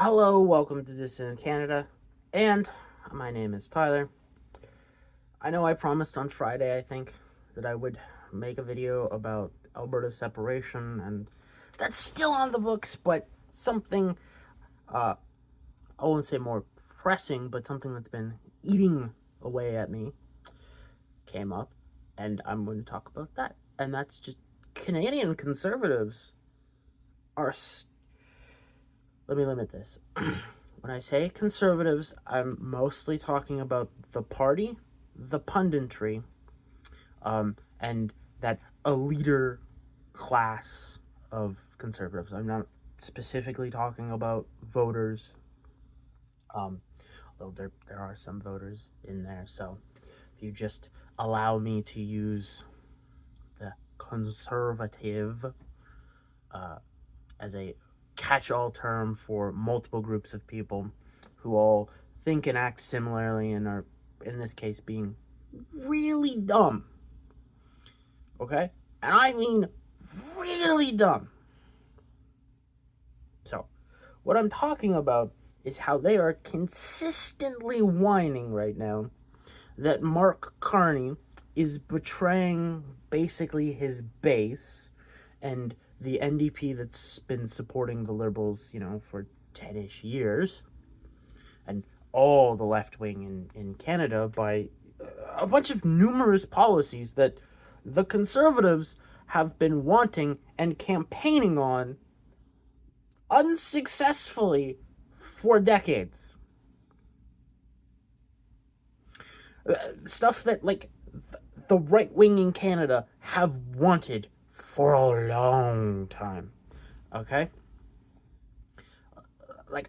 Hello, welcome to Dissident Canada, and my name is Tyler. I know I promised on Friday, I think, that I would make a video about Alberta separation, and that's still on the books, but something, I won't say more pressing, but something that's been eating away at me came up, and I'm going to talk about that. And that's just Canadian Conservatives are. Let me limit this. When I say conservatives, I'm mostly talking about the party, the punditry, and that a leader class of conservatives. I'm not specifically talking about voters, though there are some voters in there. So if you just allow me to use the conservative as a catch-all term for multiple groups of people who all think and act similarly and are, in this case, being really dumb. Okay? And I mean really dumb. So, what I'm talking about is how they are consistently whining right now that Mark Carney is betraying basically his base and the NDP that's been supporting the Liberals, for 10-ish years, and all the left wing in Canada by a bunch of numerous policies that the Conservatives have been wanting and campaigning on unsuccessfully for decades. Stuff that, the right wing in Canada have wanted for a long time. Okay?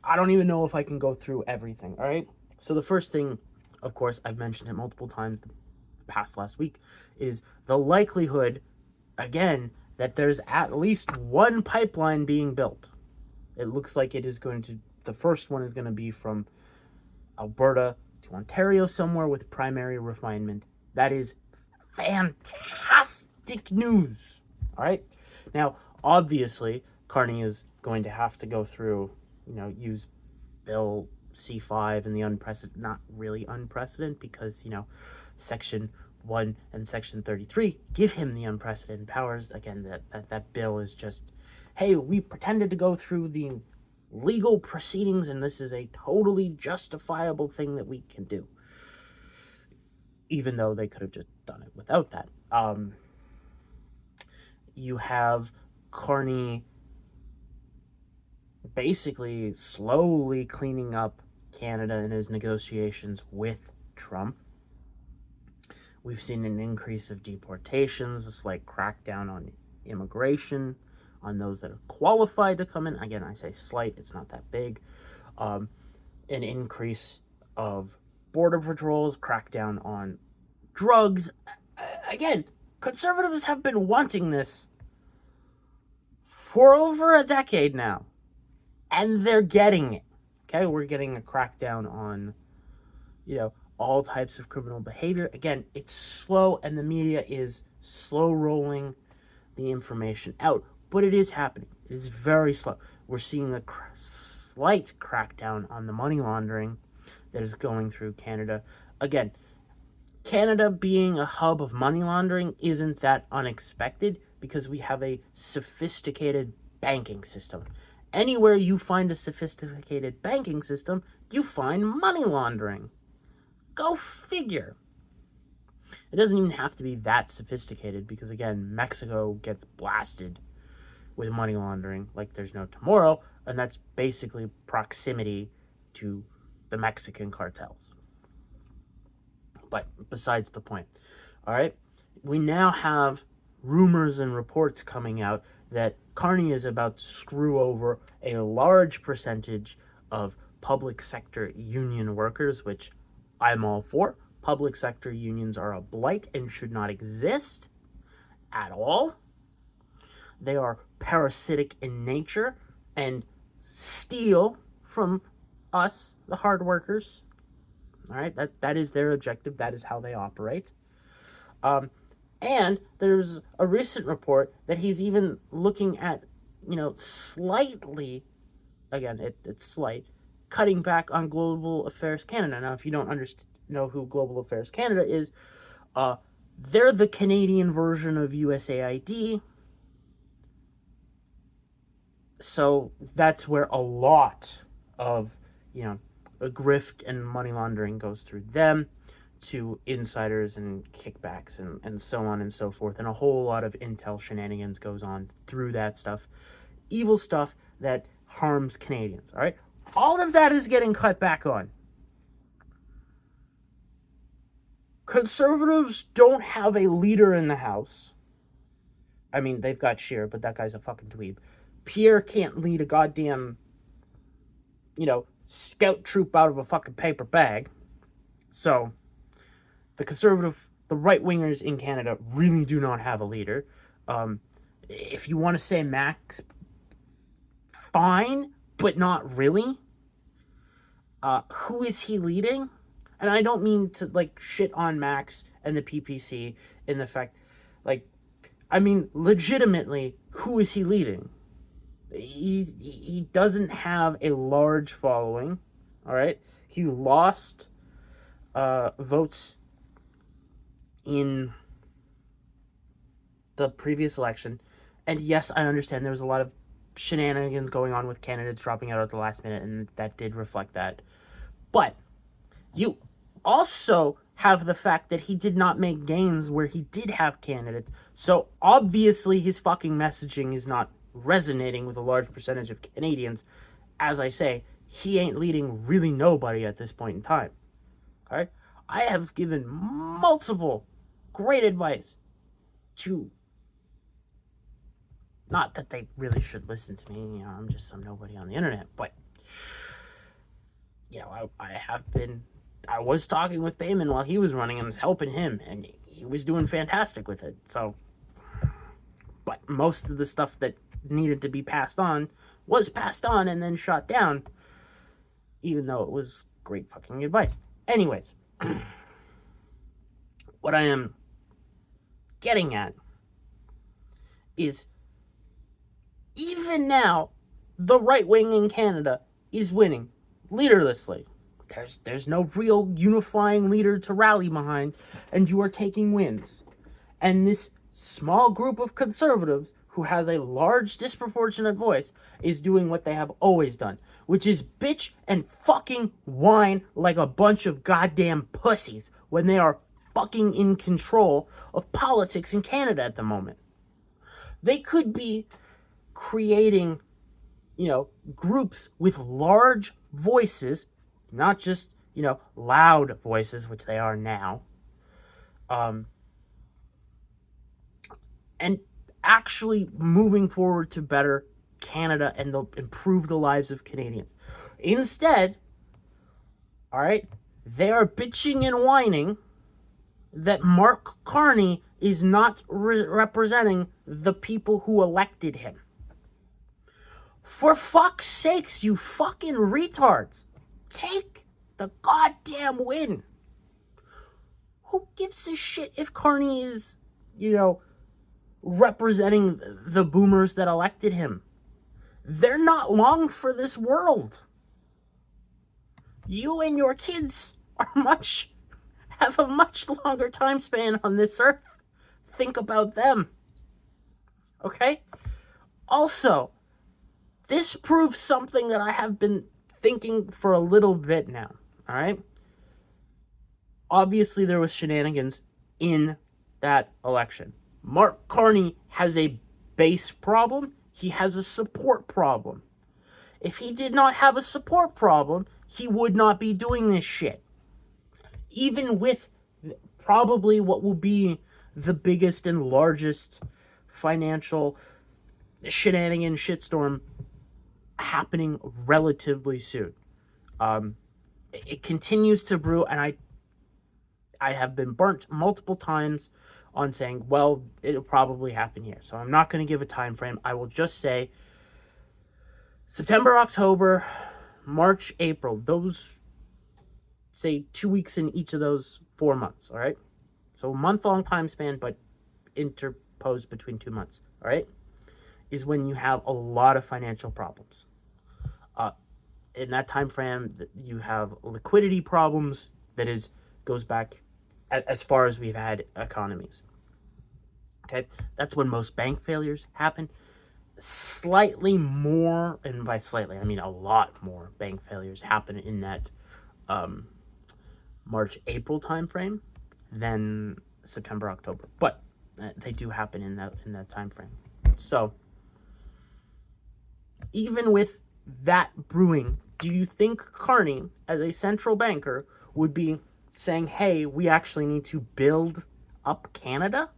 I don't even know if I can go through everything, all right? So the first thing, of course, I've mentioned it multiple times the past last week, is the likelihood, again, that there's at least one pipeline being built. It looks like the first one is going to be from Alberta to Ontario somewhere with primary refinement. That is fantastic news, all right? Now, obviously, Carney is going to have to go through, use Bill C5 and the unprecedented, not really unprecedented, because, Section 1 and Section 33 give him the unprecedented powers. Again, that bill is just, hey, we pretended to go through the legal proceedings, and this is a totally justifiable thing that we can do. Even though they could have just done it without that. You have Carney basically slowly cleaning up Canada in his negotiations with Trump. We've seen an increase of deportations, a slight crackdown on immigration, on those that are qualified to come in. Again, I say slight, it's not that big. An increase of border patrols, crackdown on drugs. Again, conservatives have been wanting this for over a decade now, and they're getting it. Okay, we're getting a crackdown on, all types of criminal behavior. Again, it's slow, and the media is slow rolling the information out, but it is happening. It is very slow. We're seeing a slight crackdown on the money laundering that is going through Canada. Again, Canada being a hub of money laundering isn't that unexpected because we have a sophisticated banking system. Anywhere you find a sophisticated banking system, you find money laundering. Go figure. It doesn't even have to be that sophisticated because, again, Mexico gets blasted with money laundering like there's no tomorrow, and that's basically proximity to the Mexican cartels. But besides the point, all right? We now have rumors and reports coming out that Carney is about to screw over a large percentage of public sector union workers, which I'm all for. Public sector unions are a blight and should not exist at all. They are parasitic in nature and steal from us, the hard workers. All right, that is their objective. That is how they operate. And there's a recent report that he's even looking at, slightly again, it's slight, cutting back on Global Affairs Canada. Now, if you don't know who Global Affairs Canada is, they're the Canadian version of USAID. So that's where a lot of, a grift and money laundering goes through them to insiders and kickbacks and so on and so forth. And a whole lot of intel shenanigans goes on through that stuff. Evil stuff that harms Canadians, all right? All of that is getting cut back on. Conservatives don't have a leader in the House. I mean, they've got Scheer, but that guy's a fucking dweeb. Pierre can't lead a goddamn, scout troop out of a fucking paper bag. So, the right-wingers in Canada really do not have a leader. If you want to say Max, fine, but not really. Who is he leading? And I don't mean to, shit on Max and the PPC in the fact, I mean, legitimately, who is he leading? He doesn't have a large following, all right? He lost votes in the previous election. And yes, I understand there was a lot of shenanigans going on with candidates dropping out at the last minute, and that did reflect that. But you also have the fact that he did not make gains where he did have candidates. So obviously his fucking messaging is not resonating with a large percentage of Canadians. As I say, he ain't leading really nobody at this point in time. Okay? I have given multiple great advice to, not that they really should listen to me, I'm just some nobody on the internet, but I was talking with Bayman while he was running and was helping him, and he was doing fantastic with it. So, but most of the stuff that needed to be passed on was passed on and then shot down, even though it was great fucking advice. Anyways, what I am getting at is, even now, the right wing in Canada is winning leaderlessly. There's no real unifying leader to rally behind, and you are taking wins. And this small group of conservatives, who has a large disproportionate voice, is doing what they have always done, which is bitch and fucking whine like a bunch of goddamn pussies when they are fucking in control of politics in Canada at the moment. They could be creating, groups with large voices, not just, loud voices, which they are now, and actually moving forward to better Canada, and they'll improve the lives of Canadians. Instead, all right, they are bitching and whining that Mark Carney is not representing the people who elected him. For fuck's sakes, you fucking retards. Take the goddamn win. Who gives a shit if Carney is, representing the boomers that elected him? They're not long for this world. You and your kids have a much longer time span on this earth. Think about them. Okay? Also, this proves something that I have been thinking for a little bit now, all right? Obviously, there was shenanigans in that election. Mark Carney has a base problem. He has a support problem. If he did not have a support problem, he would not be doing this shit. Even with probably what will be the biggest and largest financial shenanigan shitstorm happening relatively soon. It continues to brew, and I have been burnt multiple times on saying, well, it'll probably happen here. So I'm not going to give a time frame. I will just say September, October, March, April. Those, say, 2 weeks in each of those 4 months, all right? So a month-long time span, but interposed between 2 months, all right, is when you have a lot of financial problems. In that time frame, you have liquidity problems that goes back as far as we've had economies. Okay, that's when most bank failures happen. Slightly more, and by slightly I mean a lot more, bank failures happen in that March-April time frame than September-October, but they do happen in that time frame. So even with that brewing, do you think Carney, as a central banker, would be saying, hey, we actually need to build up Canada?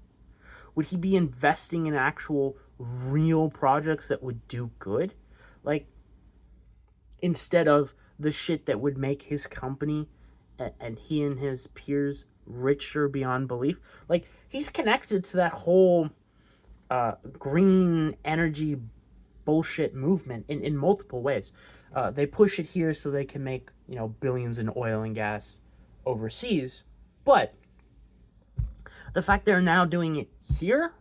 Would he be investing in actual real projects that would do good? Like, instead of the shit that would make his company and he and his peers richer beyond belief? Like, he's connected to that whole green energy bullshit movement in multiple ways. They push it here so they can make, billions in oil and gas overseas. But the fact they're now doing it here,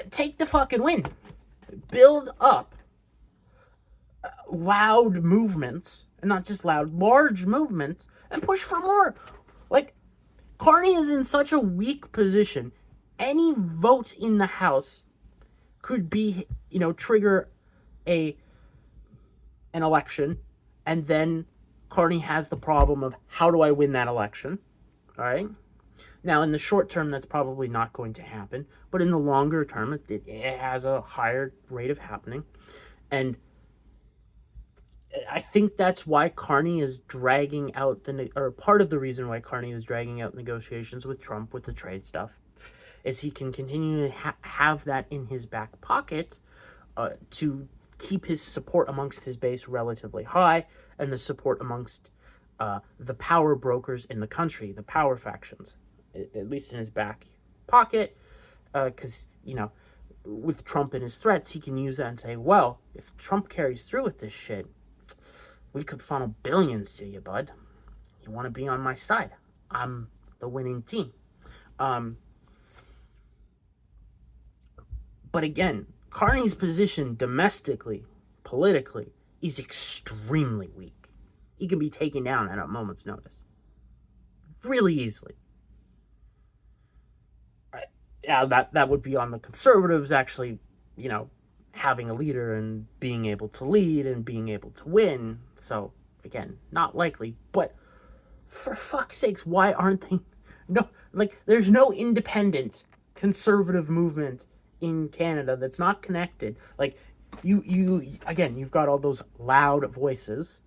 take the fucking win. Build up loud movements, and not just loud, large movements, and push for more. Like, Carney is in such a weak position. Any vote in the House could be, trigger an election, and then Carney has the problem of, how do I win that election? All right. Now, in the short term, that's probably not going to happen, but in the longer term, it has a higher rate of happening. And I think that's why Carney is dragging out or part of the reason why Carney is dragging out negotiations with Trump with the trade stuff, is he can continue to have that in his back pocket to keep his support amongst his base relatively high, and the support amongst the power brokers in the country, the power factions, at least in his back pocket, because, with Trump and his threats, he can use that and say, well, if Trump carries through with this shit, we could funnel billions to you, bud. You want to be on my side? I'm the winning team. But again, Carney's position domestically, politically, is extremely weak. He can be taken down at a moment's notice. Really easily. Yeah, that would be on the conservatives actually, having a leader and being able to lead and being able to win. So, again, not likely. But for fuck's sakes, why aren't they? No, there's no independent conservative movement in Canada that's not connected. Like, you've got all those loud voices.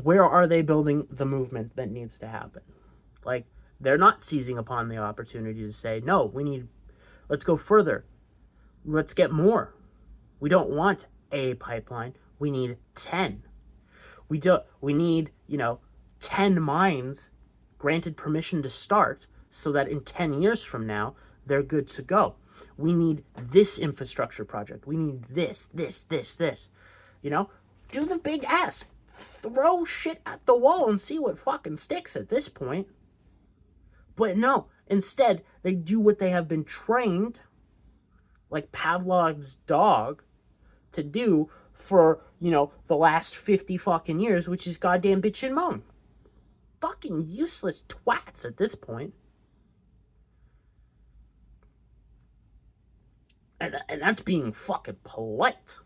Where are they building the movement that needs to happen? Like, they're not seizing upon the opportunity to say, no, let's go further. Let's get more. We don't want a pipeline. We need 10. We need, 10 mines granted permission to start so that in 10 years from now, they're good to go. We need this infrastructure project. We need this. Do the big ask. Throw shit at the wall and see what fucking sticks at this point. But no, instead, they do what they have been trained, like Pavlov's dog, to do for, the last 50 fucking years, which is goddamn bitch and moan. Fucking useless twats at this point. And that's being fucking polite.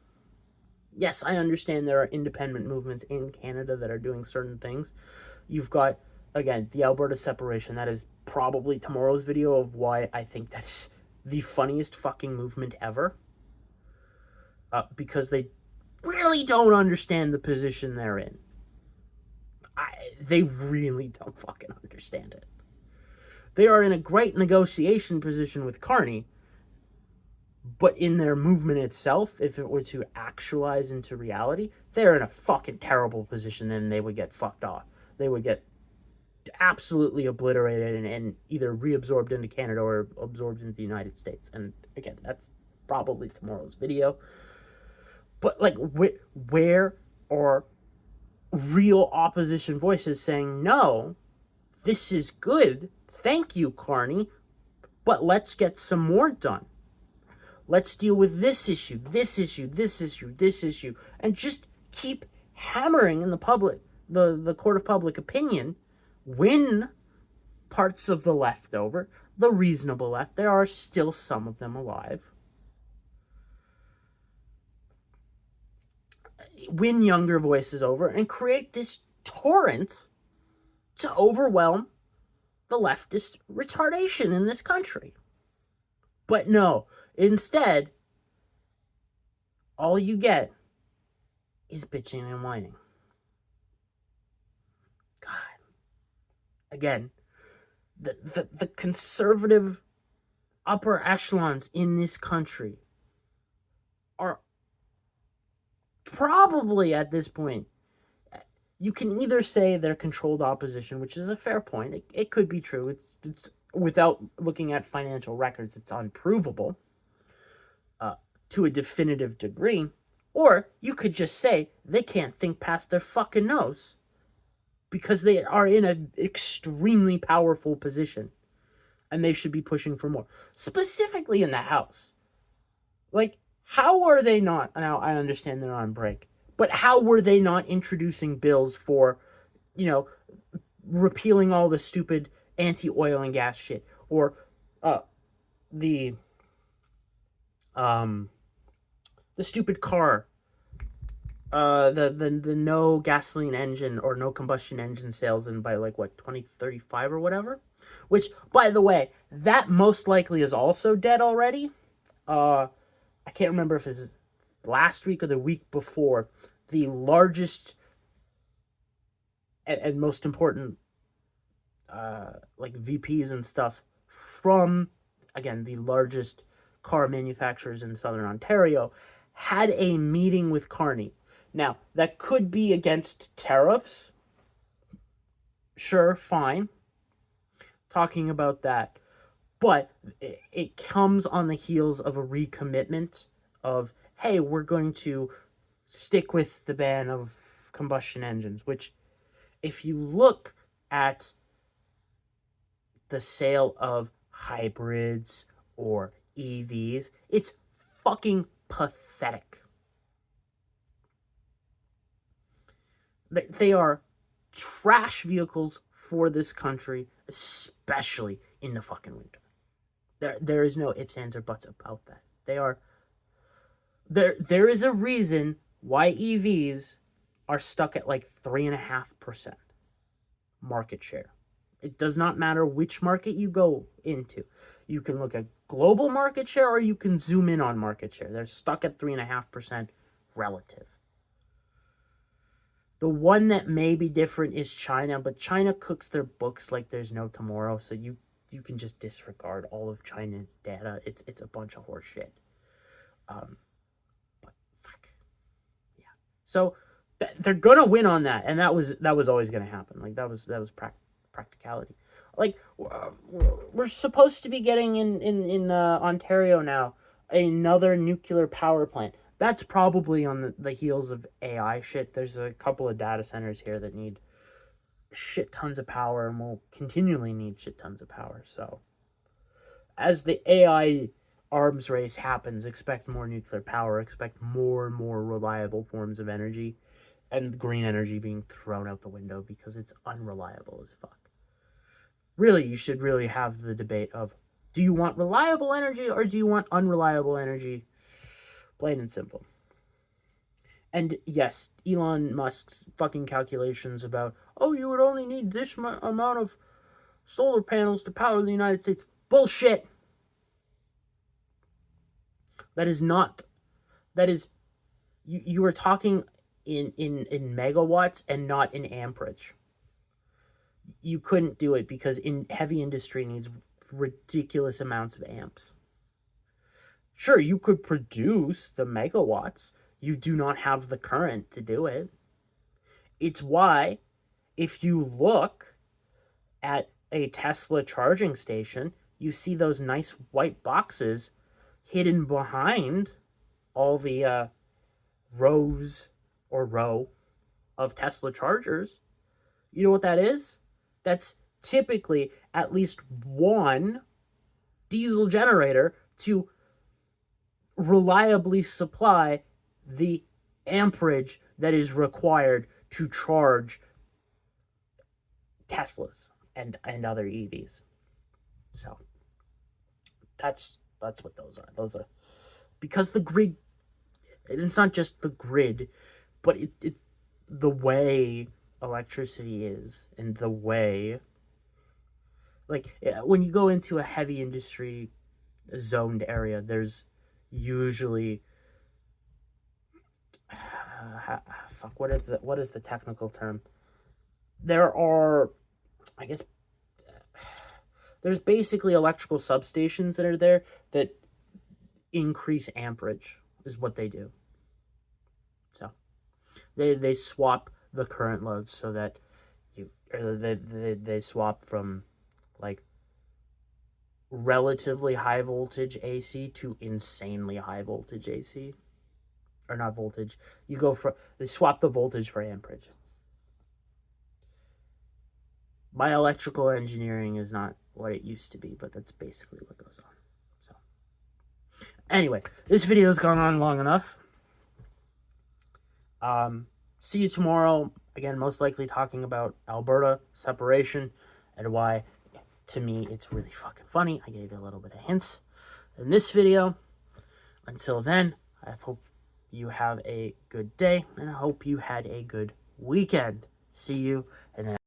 Yes, I understand there are independent movements in Canada that are doing certain things. You've got, again, the Alberta separation. That is probably tomorrow's video of why I think that is the funniest fucking movement ever. Because they really don't understand the position they're in. They really don't fucking understand it. They are in a great negotiation position with Carney, but in their movement itself, if it were to actualize into reality, they're in a fucking terrible position, and they would get fucked off. They would get absolutely obliterated and either reabsorbed into Canada or absorbed into the United States. And again, that's probably tomorrow's video. But where are real opposition voices saying, no, this is good, thank you, Carney, but let's get some more done? let's deal with this issue, this issue, this issue, this issue, and just keep hammering in the public, the court of public opinion, win parts of the left over, the reasonable left. There are still some of them alive. Win younger voices over and create this torrent to overwhelm the leftist retardation in this country. But no, instead, all you get is bitching and whining. God. Again, the conservative upper echelons in this country are probably at this point, you can either say they're controlled opposition, which is a fair point. It could be true. It's without looking at financial records, it's unprovable to a definitive degree. Or you could just say they can't think past their fucking nose because they are in an extremely powerful position and they should be pushing for more, specifically in the House. Like, how are they not? Now, I understand they're on break, but how were they not introducing bills for, repealing all the stupid anti-oil and gas shit, or the stupid car, the no gasoline engine or no combustion engine sales in by 2035 or whatever, which, by the way, that most likely is also dead already. I can't remember if it's last week or the week before. The largest and most important VPs and stuff from, again, the largest car manufacturers in Southern Ontario had a meeting with Carney. Now, that could be against tariffs. Sure, fine. Talking about that. But it comes on the heels of a recommitment of, hey, we're going to stick with the ban of combustion engines, which, if you look at the sale of hybrids or EVs, it's fucking pathetic. They are trash vehicles for this country, especially in the fucking winter. There is no ifs, ands, or buts about that. They are... There is a reason why EVs are stuck at 3.5% market share. It does not matter which market you go into. You can look at global market share or you can zoom in on market share. They're stuck at 3.5% relative. The one that may be different is China, but China cooks their books like there's no tomorrow, so you can just disregard all of China's data. It's a bunch of horse shit. But fuck. Yeah. So they're gonna win on that, and that was always gonna happen. That was practicality. We're supposed to be getting in Ontario now another nuclear power plant. That's probably on the heels of AI shit. There's a couple of data centers here that need shit tons of power and will continually need shit tons of power. So as the AI arms race happens, expect more nuclear power, expect more and more reliable forms of energy, and green energy being thrown out the window because it's unreliable as fuck. Really, you should really have the debate of, do you want reliable energy or do you want unreliable energy? Plain and simple. And yes, Elon Musk's fucking calculations about, you would only need this amount of solar panels to power the United States. Bullshit. That is, you are talking in megawatts and not in amperage. You couldn't do it because heavy industry needs ridiculous amounts of amps. Sure, you could produce the megawatts. You do not have the current to do it. It's why, if you look at a Tesla charging station, you see those nice white boxes hidden behind all the rows or row of Tesla chargers. You know what that is? That's typically at least one diesel generator to reliably supply the amperage that is required to charge Teslas and other EVs. So that's what those are. Those are because the grid. It's not just the grid, but it the way electricity is and the way, like, when you go into a heavy industry zoned area, there's usually fuck, what is the technical term? There are, I guess, there's basically electrical substations that are there that increase amperage is what they do. So they swap the current loads so that they swap from, like, relatively high voltage AC to insanely high voltage AC. Or not voltage. They swap the voltage for amperage. My electrical engineering is not what it used to be, but that's basically what goes on. So anyway, this video has gone on long enough. See you tomorrow. Again, most likely talking about Alberta separation and why, to me, it's really fucking funny. I gave you a little bit of hints in this video. Until then, I hope you have a good day, and I hope you had a good weekend. See you, and then